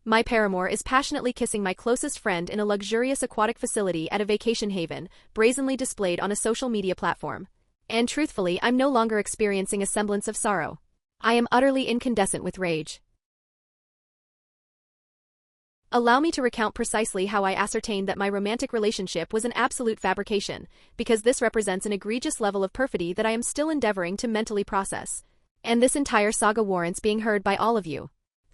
My paramour is passionately kissing my closest friend in a luxurious aquatic facility at a vacation haven, brazenly displayed on a social media platform. And truthfully, I'm no longer experiencing a semblance of sorrow. I am utterly incandescent with rage. Allow me to recount precisely how I ascertained that my romantic relationship was an absolute fabrication, because this represents an egregious level of perfidy that I am still endeavoring to mentally process. And this entire saga warrants being heard by all of you.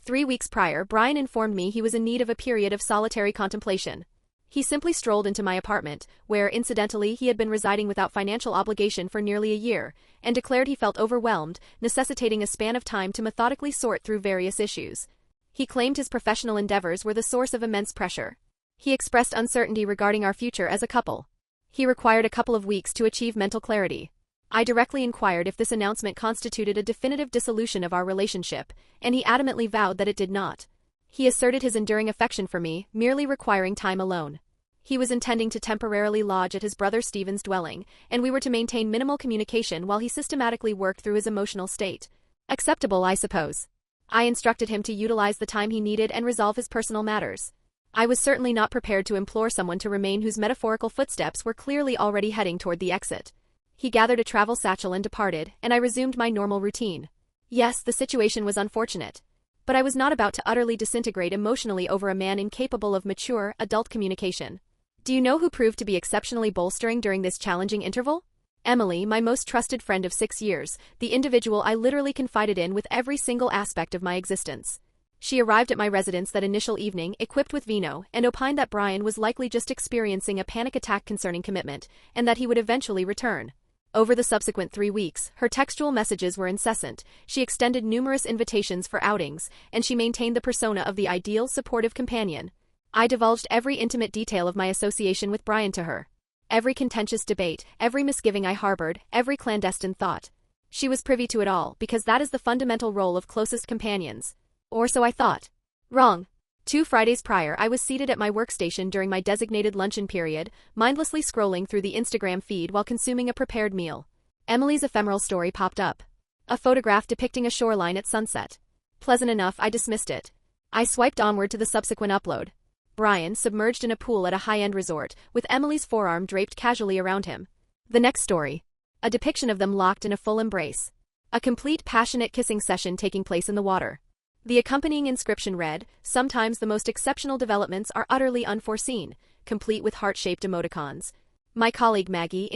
3 weeks prior, Brian informed me he was in need of a period of solitary contemplation. He simply strolled into my apartment, where, incidentally, he had been residing without financial obligation for nearly a year, and declared he felt overwhelmed, necessitating a span of time to methodically sort through various issues. He claimed his professional endeavors were the source of immense pressure. He expressed uncertainty regarding our future as a couple. He required a couple of weeks to achieve mental clarity. I directly inquired if this announcement constituted a definitive dissolution of our relationship, and he adamantly vowed that it did not. He asserted his enduring affection for me, merely requiring time alone. He was intending to temporarily lodge at his brother Stephen's dwelling, and we were to maintain minimal communication while he systematically worked through his emotional state. Acceptable, I suppose. I instructed him to utilize the time he needed and resolve his personal matters. I was certainly not prepared to implore someone to remain whose metaphorical footsteps were clearly already heading toward the exit. He gathered a travel satchel and departed, and I resumed my normal routine. Yes, the situation was unfortunate. But I was not about to utterly disintegrate emotionally over a man incapable of mature, adult communication. Do you know who proved to be exceptionally bolstering during this challenging interval? Emily, my most trusted friend of 6 years, the individual I literally confided in with every single aspect of my existence. She arrived at my residence that initial evening, equipped with vino, and opined that Brian was likely just experiencing a panic attack concerning commitment, and that he would eventually return. Over the subsequent 3 weeks, her textual messages were incessant, she extended numerous invitations for outings, and she maintained the persona of the ideal, supportive companion. I divulged every intimate detail of my association with Brian to her. Every contentious debate, every misgiving I harbored, every clandestine thought. She was privy to it all, because that is the fundamental role of closest companions. Or so I thought. Wrong. 2 Fridays prior, I was seated at my workstation during my designated luncheon period, mindlessly scrolling through the Instagram feed while consuming a prepared meal. Emily's ephemeral story popped up. A photograph depicting a shoreline at sunset. Pleasant enough, I dismissed it. I swiped onward to the subsequent upload. Brian, submerged in a pool at a high-end resort, with Emily's forearm draped casually around him. The next story. A depiction of them locked in a full embrace. A complete passionate kissing session taking place in the water. The accompanying inscription read, "Sometimes the most exceptional developments are utterly unforeseen," complete with heart-shaped emoticons. My colleague Maggie